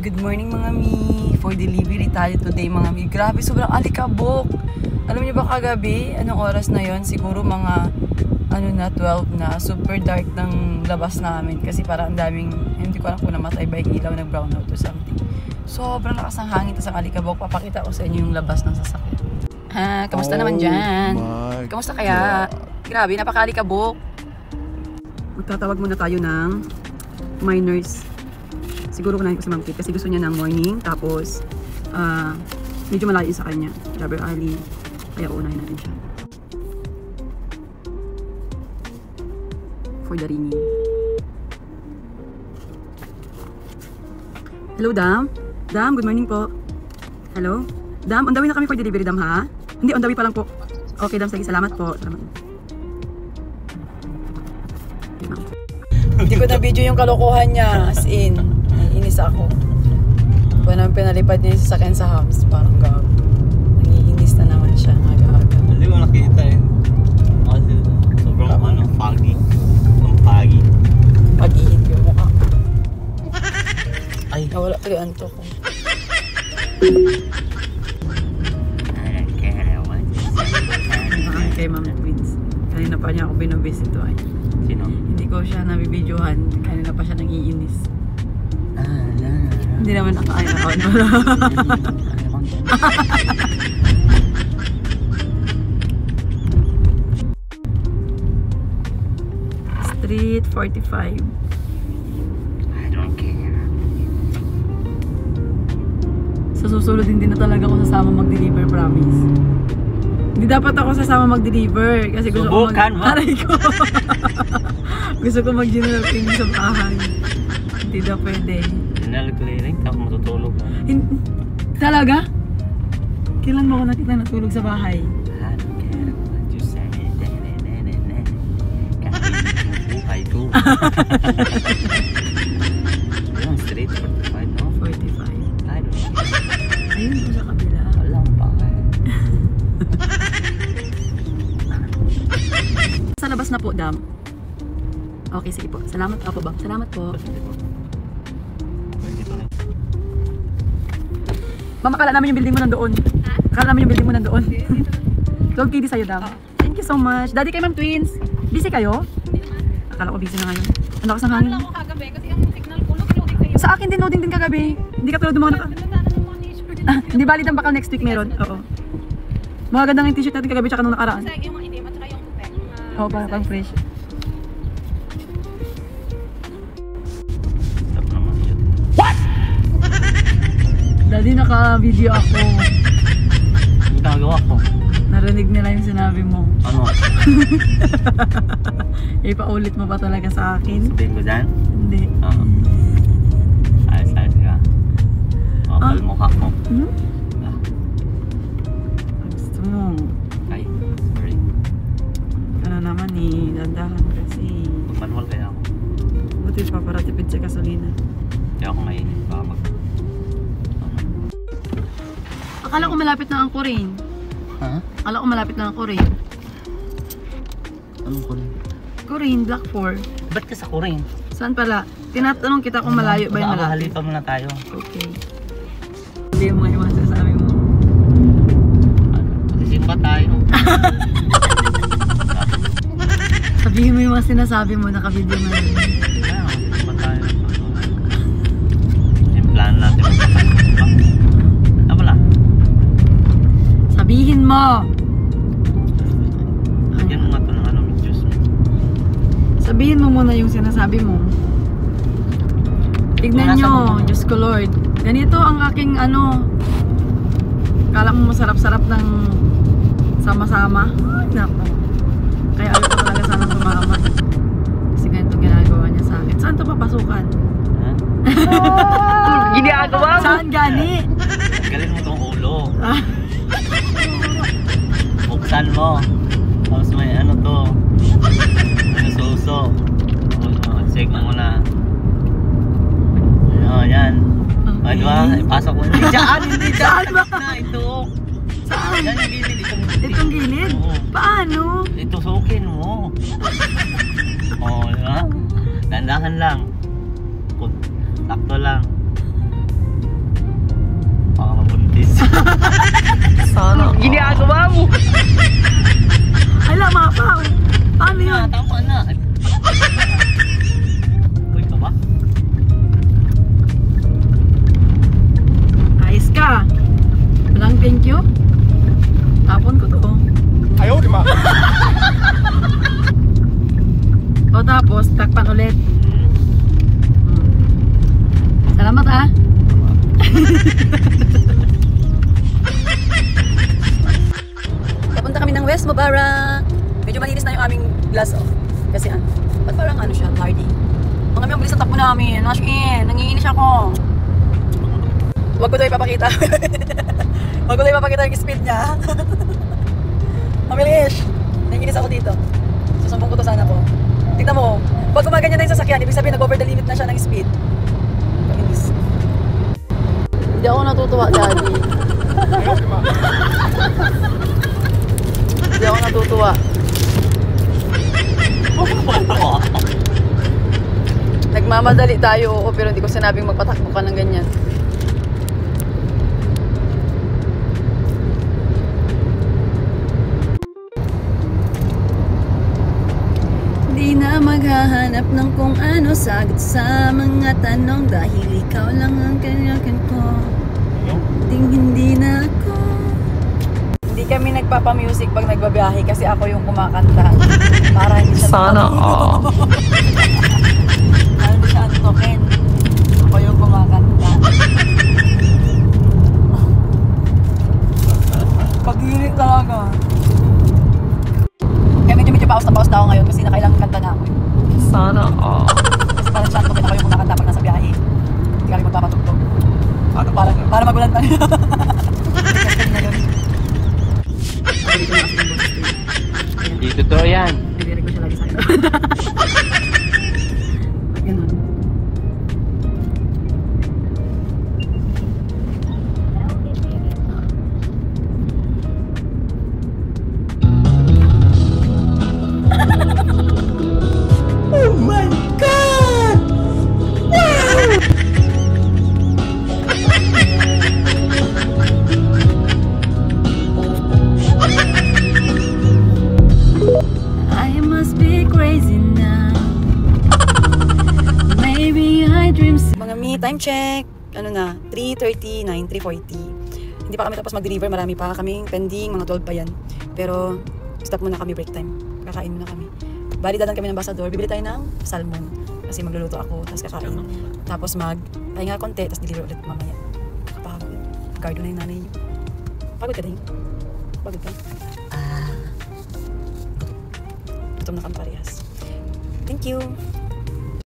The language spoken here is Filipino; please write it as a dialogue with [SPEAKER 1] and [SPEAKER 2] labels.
[SPEAKER 1] Good morning mga mi. For delivery tayo today mga mi. Grabe, sobrang alikabok. Alam niyo ba kagabi, anong oras na yon? Siguro mga 12 na. Super dark ng labas namin. Kasi parang ang daming, hindi ko alam kung namatay ba yung ilaw, nag-brown out or something. Sobrang lakas ng hangin, tas ang alikabok. Papakita ko sa inyo yung labas ng sasakyan. Kamusta naman dyan? Kamusta kaya? Grabe, napaka-alikabok. Magtatawag muna tayo ng minors. Siguro kunahin ko si Ma'am Kate kasi gusto niya ng morning. Tapos, medyo malayo sa kanya. Grabe early. Kaya unahin natin siya. For the ringing. Hello, Dam. Dam, good morning po. Hello. Dam, on the way na kami for delivery, Dam, ha? Hindi, on the way pa lang po. Okay, Dam, sige. Salamat po. Salamat. Hindi ko na video yung kalokohan niya. As in, naiinis ako. Parang pinalipad niya yung sasakyan sa hams. Parang gag. Naiinis na naman siya. Aga-aga.
[SPEAKER 2] Hindi mo nakita eh. Kasi sobrang foggy. Ang foggy.
[SPEAKER 1] Pag-ihit yung mukha.
[SPEAKER 2] Ay.
[SPEAKER 1] Nawala tuloy anto ko. Kay Ma'am Twins. Kanina pa niya ako binabisito ay.
[SPEAKER 2] Sino?
[SPEAKER 1] Hindi ko siya nabibidyohan. Kanina pa siya nag-iinis. Hindi naman naka-on. Street 45.
[SPEAKER 2] I don't care.
[SPEAKER 1] Sa susunod hindi na talaga ako sasama mag-deliver, promise. Hindi dapat ako sasama mag-deliver kasi gusto
[SPEAKER 2] Subukan
[SPEAKER 1] ko
[SPEAKER 2] mo.
[SPEAKER 1] Aray ko. Gusto ko mag-general cleaning sa bahay. Hindi daw pwede.
[SPEAKER 2] General cleaning, tapos matutulog ka.
[SPEAKER 1] Talaga? Kailan mo ako nakita natulog sa bahay?
[SPEAKER 2] I don't care what you say. Kahit buhay ko. Ayun, street 45, no?
[SPEAKER 1] 45.
[SPEAKER 2] I don't care.
[SPEAKER 1] Ayun po sa kabila.
[SPEAKER 2] Walang bakit.
[SPEAKER 1] Sa labas na po, Dam. Okay, sige po. Salamat po, Bang. Salamat po. Mama, kala namin yung building mo nandoon. Kala namin yung building mo nandoon. 12 KD sa'yo, Dam. Thank you so much. Daddy kay Ma'am Twins. Busy kayo? Akala ko busy na ngayon. Ang lakas ng hangin.
[SPEAKER 3] Akala ko kagabi kasi ang signal ko loading sa'yo.
[SPEAKER 1] Sa akin din, loading din kagabi. Hindi ka tulad ng mga Hindi valid ang bakal next week meron. Oo. Mga gandang yung t-shirt natin kagabi tsaka nung nakaraan.
[SPEAKER 3] Kasi yung itim at saka yung puti.
[SPEAKER 1] Oo, pang fresh.
[SPEAKER 2] Stop naman yun.
[SPEAKER 1] Daddy, naka-video ako.
[SPEAKER 2] Ang gagawa ko.
[SPEAKER 1] Narinig nila yung sinabi mo.
[SPEAKER 2] Ano?
[SPEAKER 1] Ipaulit mo pa talaga sa akin?
[SPEAKER 2] Sabihin ko dyan?
[SPEAKER 1] Hindi.
[SPEAKER 2] Oo. Ayos ka. Makapal mukha mo.
[SPEAKER 1] Hmm? Gusto mo.
[SPEAKER 2] Ay, sorry.
[SPEAKER 1] Ano naman eh, dandahan kasi.
[SPEAKER 2] Manual kaya ako.
[SPEAKER 1] Buti pa para tipid sa gasolina.
[SPEAKER 2] Kaya ako mainit. Baka mag...
[SPEAKER 1] Akala ko malapit na ang Korean.
[SPEAKER 2] Ha?
[SPEAKER 1] Akala ko malapit na ang Korean.
[SPEAKER 2] Anong kurin?
[SPEAKER 1] Korean, Black 4.
[SPEAKER 2] Ba't ka sa kurin?
[SPEAKER 1] Saan pala? Tinatanong kita kung malayo ba yung malapit.
[SPEAKER 2] Halipa muna tayo.
[SPEAKER 1] Okay. Hindi mo nga yung mga sasabi mo.
[SPEAKER 2] Magsisimba tayo.
[SPEAKER 1] Sabihin mo yung mga sinasabi mo, naka-video mo yun.
[SPEAKER 2] Kaya magsisimba tayo. Yung plan natin magpapasimba. Ano pala?
[SPEAKER 1] Sabihin mo!
[SPEAKER 2] Yan mo nga ito ng ano, may juice mo.
[SPEAKER 1] Sabihin mo muna yung sinasabi mo. Tignan nyo, Diyos ko Lord. Ganito ang aking ano. Kala mo masarap-sarap ng sama-sama. Naku. Kaya ayaw ko talaga sana sumama. Kasi ganito ginagawa niya sa akin. Saan ito papasukan?
[SPEAKER 2] Ha?
[SPEAKER 1] Ginagawa mo? Saan gani?
[SPEAKER 2] Galin mo itong ulo. Buksan mo. Tapos may ano to. Ano suso. Check mo muna. Oh, yan. Okay. Diba? Ipasok mo. Hindi dyan! Hindi dyan!
[SPEAKER 1] Saan ba?
[SPEAKER 2] Ito.
[SPEAKER 1] Saan?
[SPEAKER 2] Yan yung gilid.
[SPEAKER 1] Itong gilid?
[SPEAKER 2] Oo.
[SPEAKER 1] Paano?
[SPEAKER 2] Ito sukin mo. Oh, diba? Dandahan lang. Sakto lang. Sana.
[SPEAKER 1] Ginagawa mo. Hala, mapaw. Paano yun?
[SPEAKER 2] Tama na. Uy ka ba?
[SPEAKER 1] Ayos ka. Walang thank you. Tapon ko to.
[SPEAKER 4] Ayaw, di ba?
[SPEAKER 1] O tapos, takpan ulit. Salamat ah. Papunta kami ng West Mubarak. Medyo malinis na yung aming glass off. Kasi ano, ba't parang ano siya, hardy. Mga may bilis na takbo namin. Nash in, nangiinis ako. Huwag ko daw ipapakita. Huwag ko daw ipapakita yung speed niya. Mabilis. Nangiinis ako dito. Susumbong ko to sana po. Tignan mo, pag gumaganyan na yung sasakyan, ibig sabihin nag-over the limit na siya ng speed. Pag-inis. Hindi ako natutuwa, Daddy. Hindi ako natutuwa. Nagmamadali tayo, oo, pero hindi ko sinabing magpatakbo ka ng ganyan. Di na maghahanap ng kung ano sagot sa mga tanong dahil ikaw lang ang kanyakan ko. Hindi na ako. Hindi kami nagpapa-music pag nagbabiyahe kasi ako yung kumakanta. Para hindi siya
[SPEAKER 2] Sana
[SPEAKER 1] para hindi siya antokin. Ako yung kumakanta. Pag-irit talaga. Kaya medyo paus na ako ngayon kasi nakailang kanta na ako.
[SPEAKER 2] Sana
[SPEAKER 1] Kasi parang siya antokin ako yung kumakanta pag nasa biyahe. Hindi kami magpapatugtog. Para magulan tayo.
[SPEAKER 2] Hindi totoo yan.
[SPEAKER 1] Nilirig ko siya lagi sa'yo. Ganun.
[SPEAKER 4] Oh my God!
[SPEAKER 1] I must be crazy now. Maybe I dream. Mga me, time check. Ano na, 3:39, 3:40. Hindi pa kami tapos mag-deliver, marami pa kaming pending, mga 12 pa yan. Pero stop muna kami, break time. Kakain muna kami. Bali dadan kami ng Ambassador, bibili tayo ng salmon. Kasi magluluto ako, tapos kakain. Tapos pahinga konti, tapos deliver ulit mamaya. Kapagod. Gardo na yung nanay niyo. Pagod ka din? Pagod ka? Gutom na kami parehas. Thank you.